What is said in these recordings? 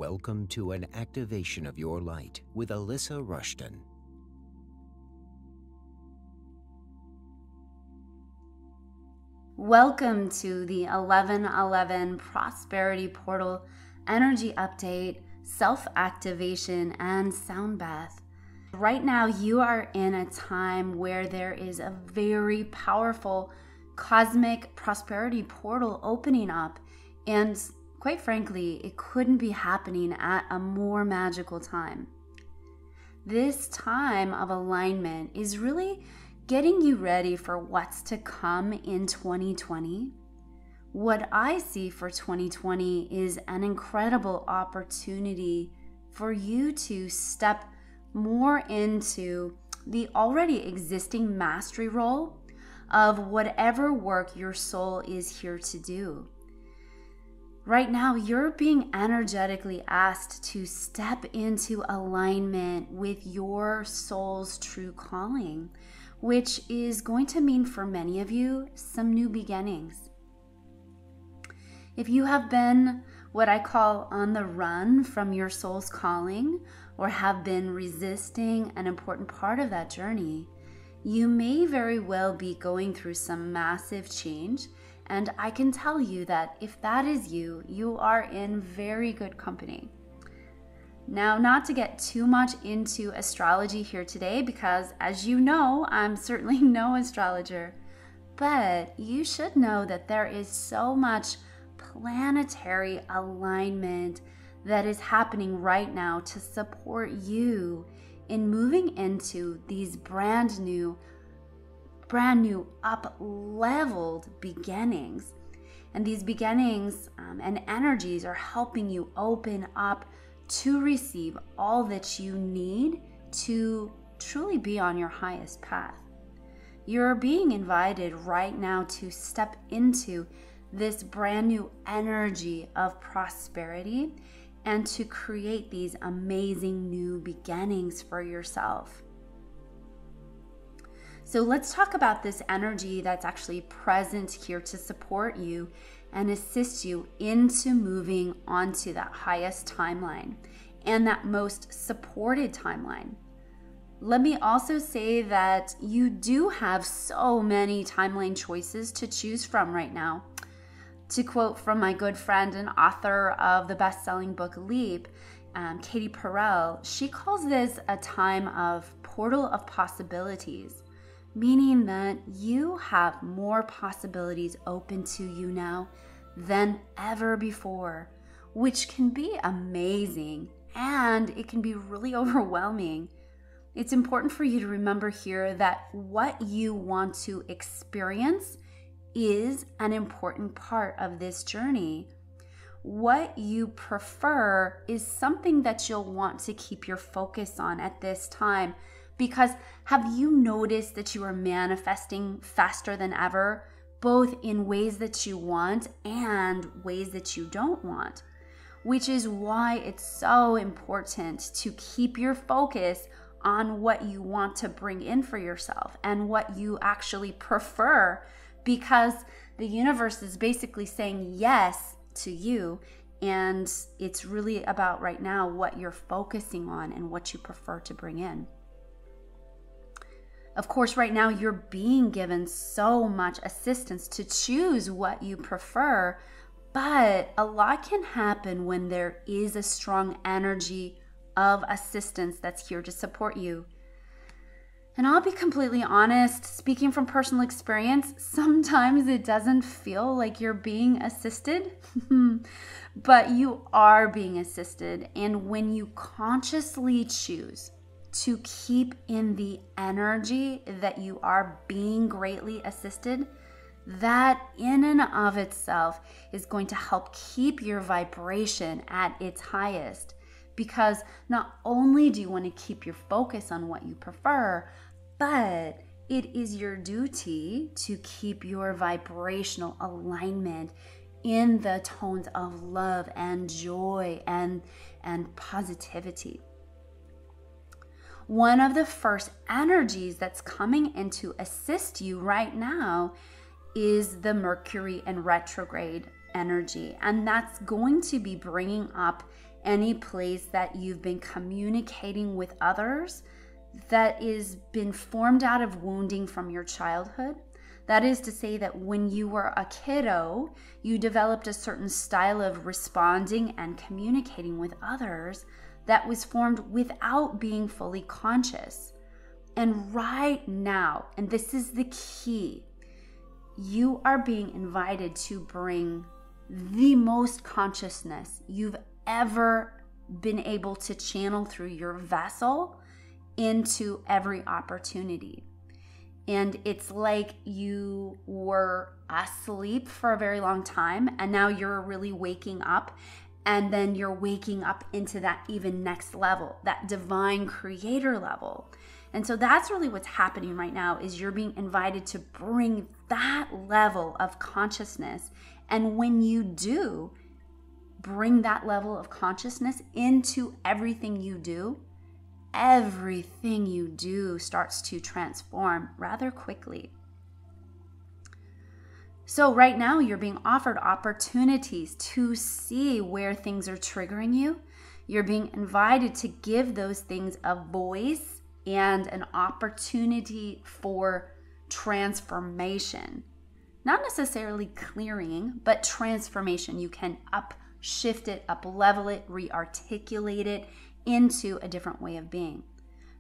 Welcome to an activation of your light with Alyssa Rushton. Welcome to the 1111 Prosperity Portal Energy Update, Self-Activation, and Soundbath. Right now, you are in a time where there is a very powerful cosmic prosperity portal opening up, and quite frankly, it couldn't be happening at a more magical time. This time of alignment is really getting you ready for what's to come in 2020. What I see for 2020 is an incredible opportunity for you to step more into the already existing mastery role of whatever work your soul is here to do. Right now, you're being energetically asked to step into alignment with your soul's true calling, which is going to mean for many of you some new beginnings. If you have been what I call on the run from your soul's calling, or have been resisting an important part of that journey, you may very well be going through some massive change. And I can tell you that if that is you, you are in very good company. Now, not to get too much into astrology here today, because as you know, I'm certainly no astrologer, but you should know that there is so much planetary alignment that is happening right now to support you in moving into these brand new up-leveled beginnings. And these beginnings and energies are helping you open up to receive all that you need to truly be on your highest path. You're being invited right now to step into this brand new energy of prosperity and to create these amazing new beginnings for yourself. So let's talk about this energy that's actually present here to support you and assist you into moving onto that highest timeline and that most supported timeline. Let me also say that you do have so many timeline choices to choose from right now. To quote from my good friend and author of the best-selling book Leap, Katie Perel, she calls this a time of portal of possibilities, meaning that you have more possibilities open to you now than ever before, which can be amazing and it can be really overwhelming. It's important for you to remember here that what you want to experience is an important part of this journey. What you prefer is something that you'll want to keep your focus on at this time. Because have you noticed that you are manifesting faster than ever, both in ways that you want and ways that you don't want? Which is why it's so important to keep your focus on what you want to bring in for yourself and what you actually prefer, because the universe is basically saying yes to you, and it's really about right now what you're focusing on and what you prefer to bring in. Of course, right now you're being given so much assistance to choose what you prefer, but a lot can happen when there is a strong energy of assistance that's here to support you. And I'll be completely honest, speaking from personal experience, sometimes it doesn't feel like you're being assisted, but you are being assisted. And when you consciously choose to keep in the energy that you are being greatly assisted, that in and of itself is going to help keep your vibration at its highest. Because not only do you want to keep your focus on what you prefer, but it is your duty to keep your vibrational alignment in the tones of love and joy and positivity. One of the first energies that's coming in to assist you right now is the Mercury and retrograde energy. And that's going to be bringing up any place that you've been communicating with others that is been formed out of wounding from your childhood. That is to say that when you were a kiddo, you developed a certain style of responding and communicating with others that was formed without being fully conscious. And right now, and this is the key, you are being invited to bring the most consciousness you've ever been able to channel through your vessel into every opportunity. And it's like you were asleep for a very long time, and now you're really waking up, and then you're waking up into that even next level, that divine creator level. And so that's really what's happening right now, is you're being invited to bring that level of consciousness. And when you do bring that level of consciousness into everything you do starts to transform rather quickly. So right now you're being offered opportunities to see where things are triggering you. You're being invited to give those things a voice and an opportunity for transformation. Not necessarily clearing, but transformation. You can shift it, up-level it, re-articulate it into a different way of being.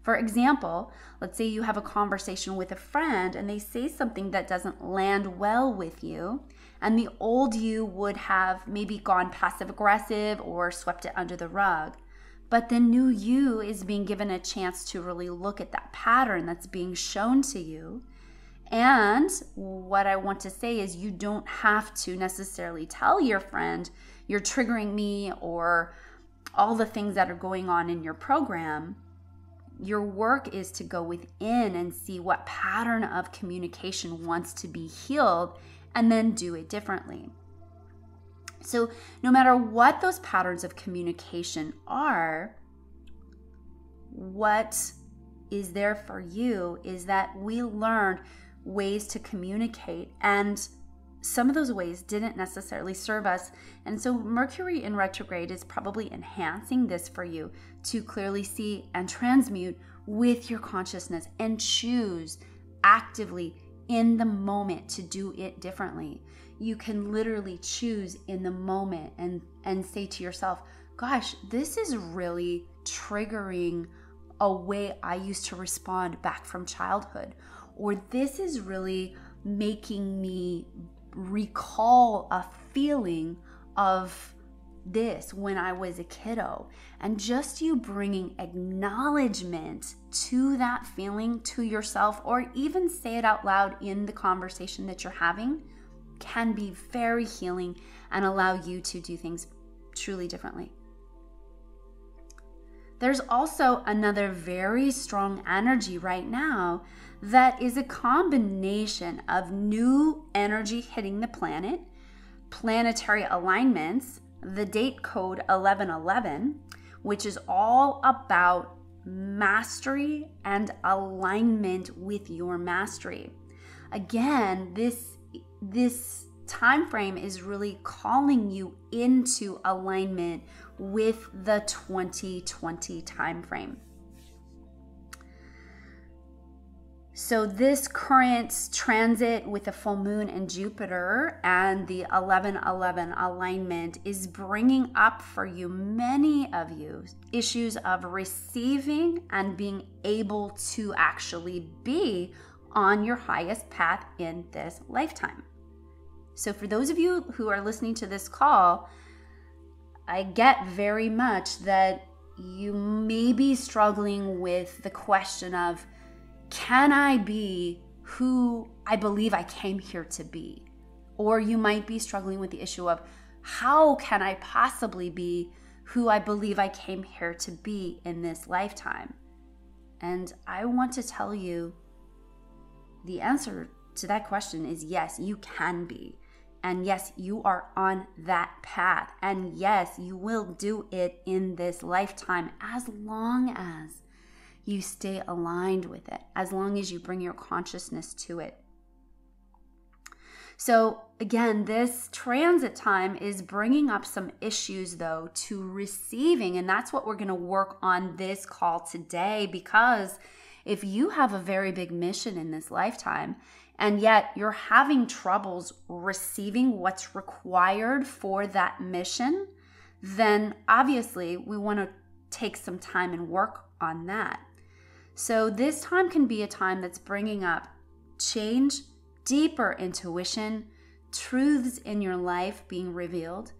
For example, let's say you have a conversation with a friend and they say something that doesn't land well with you, and the old you would have maybe gone passive-aggressive or swept it under the rug. But the new you is being given a chance to really look at that pattern that's being shown to you. And what I want to say is you don't have to necessarily tell your friend, you're triggering me, or all the things that are going on in your program. Your work is to go within and see what pattern of communication wants to be healed, and then do it differently. So no matter what those patterns of communication are, what is there for you is that we learned ways to communicate, and some of those ways didn't necessarily serve us. And so Mercury in retrograde is probably enhancing this for you to clearly see and transmute with your consciousness and choose actively in the moment to do it differently. You can literally choose in the moment and say to yourself, gosh, this is really triggering a way I used to respond back from childhood, or this is really making me recall a feeling of this when I was a kiddo. And just you bringing acknowledgement to that feeling to yourself, or even say it out loud in the conversation that you're having, can be very healing and allow you to do things truly differently. There's also another very strong energy right now that is a combination of new energy hitting the planet, planetary alignments, the date code 1111, which is all about mastery and alignment with your mastery. Again, this time frame is really calling you into alignment with the 2020 time frame. So this current transit with the full moon and Jupiter and the 1111 alignment is bringing up for you, many of you, issues of receiving and being able to actually be on your highest path in this lifetime. So for those of you who are listening to this call, I get very much that you may be struggling with the question of, can I be who I believe I came here to be? Or you might be struggling with the issue of, how can I possibly be who I believe I came here to be in this lifetime? And I want to tell you the answer to that question is yes, you can be. And yes, you are on that path. And yes, you will do it in this lifetime, as long as you stay aligned with it, as long as you bring your consciousness to it. So again, this transit time is bringing up some issues though to receiving, and that's what we're going to work on this call today, because if you have a very big mission in this lifetime and yet you're having troubles receiving what's required for that mission, then obviously we want to take some time and work on that. So this time can be a time that's bringing up change, deeper intuition, truths in your life being revealed,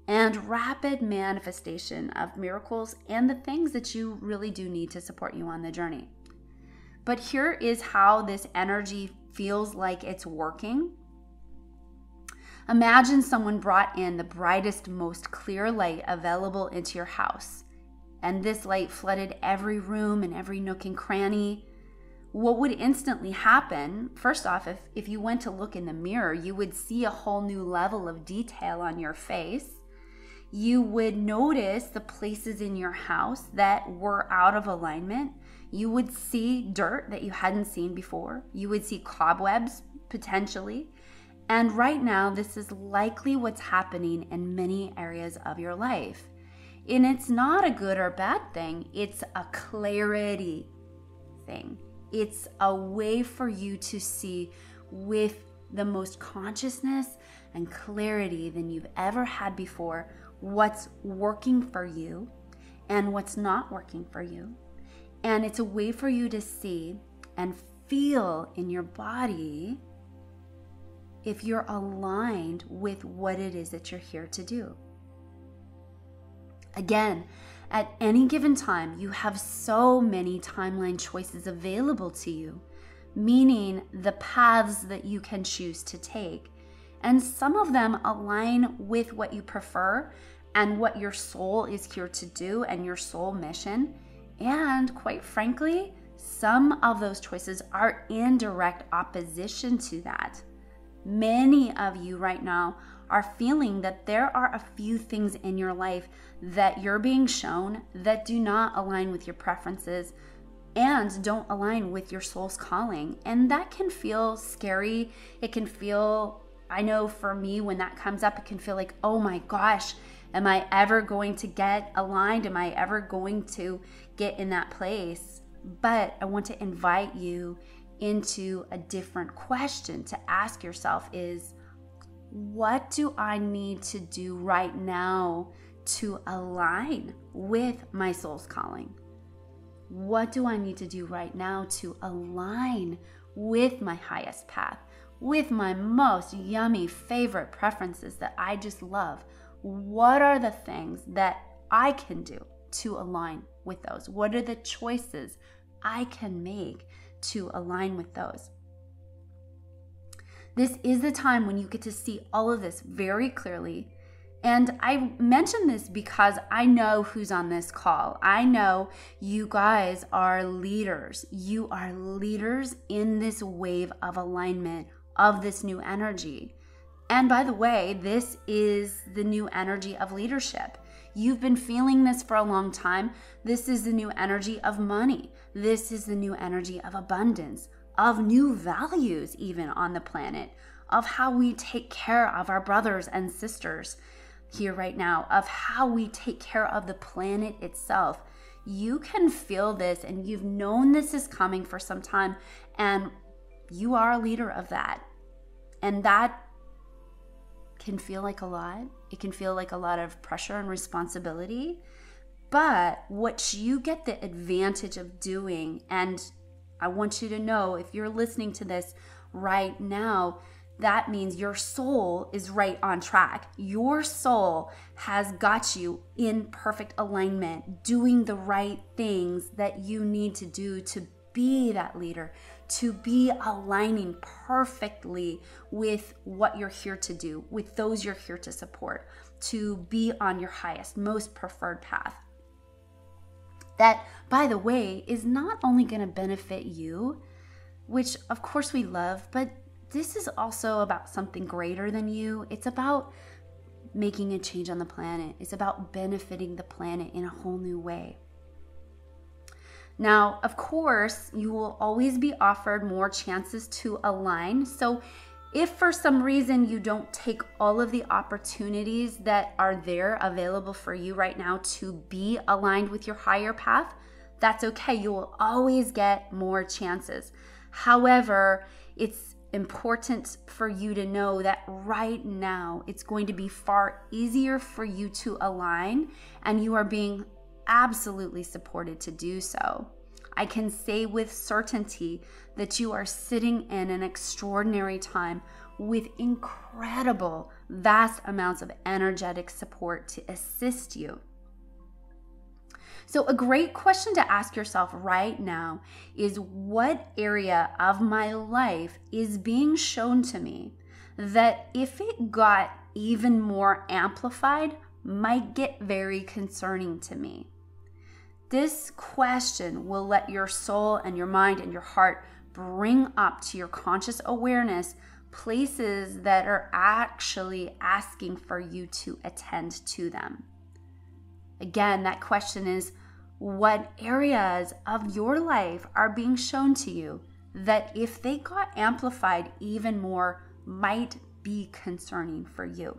and rapid manifestation of miracles and the things that you really do need to support you on the journey. But here is how this energy feels like it's working. Imagine someone brought in the brightest, most clear light available into your house, and this light flooded every room and every nook and cranny. What would instantly happen, first off, if you went to look in the mirror, you would see a whole new level of detail on your face. You would notice the places in your house that were out of alignment. You would see dirt that you hadn't seen before. You would see cobwebs, potentially. And right now, this is likely what's happening in many areas of your life. And it's not a good or bad thing. It's a clarity thing. It's a way for you to see with the most consciousness and clarity than you've ever had before what's working for you and what's not working for you. And it's a way for you to see and feel in your body if you're aligned with what it is that you're here to do. Again, at any given time, you have so many timeline choices available to you, meaning the paths that you can choose to take. And some of them align with what you prefer and what your soul is here to do and your soul mission. And quite frankly, some of those choices are in direct opposition to that. Many of you right now are feeling that there are a few things in your life that you're being shown that do not align with your preferences and don't align with your soul's calling. And that can feel scary. It can feel, I know for me, when that comes up, it can feel like, oh my gosh, am I ever going to get aligned? Am I ever going to get in that place? But I want to invite you into a different question to ask yourself is, what do I need to do right now to align with my soul's calling? What do I need to do right now to align with my highest path, with my most yummy favorite preferences that I just love? What are the things that I can do to align with those? What are the choices I can make to align with those? This is the time when you get to see all of this very clearly. And I mention this because I know who's on this call. I know you guys are leaders. You are leaders in this wave of alignment of this new energy. And by the way, this is the new energy of leadership. You've been feeling this for a long time. This is the new energy of money. This is the new energy of abundance, of new values even on the planet, of how we take care of our brothers and sisters here right now, of how we take care of the planet itself. You can feel this, and you've known this is coming for some time, and you are a leader of that. And that can feel like a lot. It can feel like a lot of pressure and responsibility. But what you get the advantage of doing, and I want you to know, if you're listening to this right now, that means your soul is right on track. Your soul has got you in perfect alignment, doing the right things that you need to do to be that leader, to be aligning perfectly with what you're here to do, with those you're here to support, to be on your highest, most preferred path. That, by the way, is not only going to benefit you, which of course we love, but this is also about something greater than you. It's about making a change on the planet. It's about benefiting the planet in a whole new way. Now, of course, you will always be offered more chances to align. So If for some reason you don't take all of the opportunities that are there available for you right now to be aligned with your higher path, that's okay. You will always get more chances. However, it's important for you to know that right now it's going to be far easier for you to align, and you are being absolutely supported to do so. I can say with certainty that you are sitting in an extraordinary time with incredible, vast amounts of energetic support to assist you. So a great question to ask yourself right now is, what area of my life is being shown to me that if it got even more amplified might get very concerning to me? This question will let your soul and your mind and your heart bring up to your conscious awareness places that are actually asking for you to attend to them. Again, that question is, what areas of your life are being shown to you that if they got amplified even more might be concerning for you?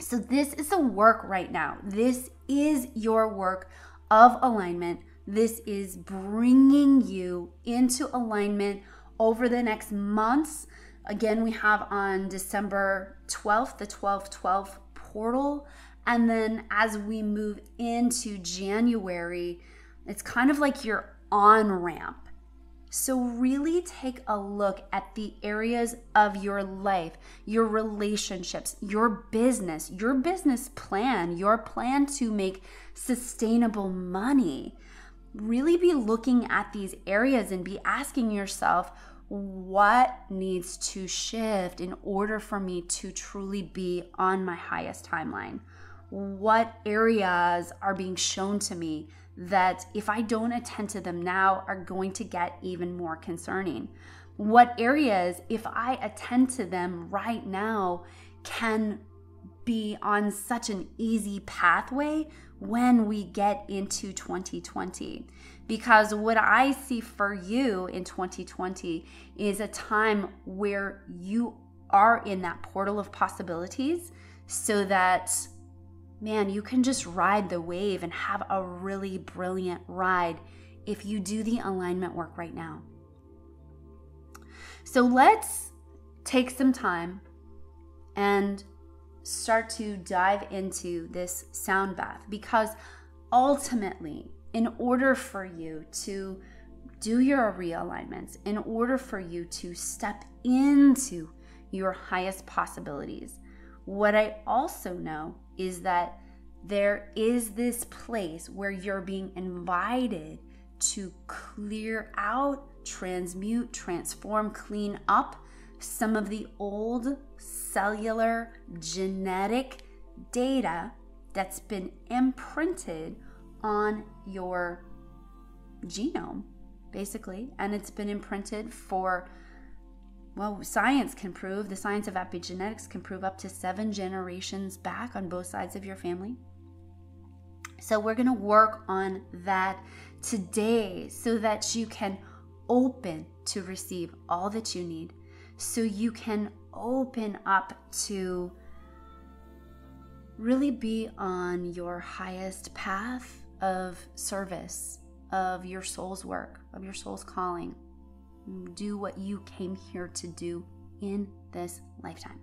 So this is the work right now. This is your work of alignment. This is bringing you into alignment over the next months. Again, we have on December 12th, the 12-12 portal. And then as we move into January, it's kind of like your on-ramp. So really take a look at the areas of your life, your relationships, your business plan, your plan to make sustainable money. Really be looking at these areas and be asking yourself, what needs to shift in order for me to truly be on my highest timeline? What areas are being shown to me that if I don't attend to them now are going to get even more concerning? What areas, if I attend to them right now, can be on such an easy pathway when we get into 2020? Because what I see for you in 2020 is a time where you are in that portal of possibilities, so that, man, you can just ride the wave and have a really brilliant ride if you do the alignment work right now. So let's take some time and start to dive into this sound bath, because ultimately, in order for you to do your realignments, in order for you to step into your highest possibilities, what I also know is that there is this place where you're being invited to clear out, transmute, transform, clean up some of the old cellular genetic data that's been imprinted on your genome, basically. And it's been imprinted for, well, science can prove, the science of epigenetics can prove up to 7 generations back on both sides of your family. So we're going to work on that today so that you can open to receive all that you need, so you can open up to really be on your highest path of service, of your soul's work, of your soul's calling. Do what you came here to do in this lifetime.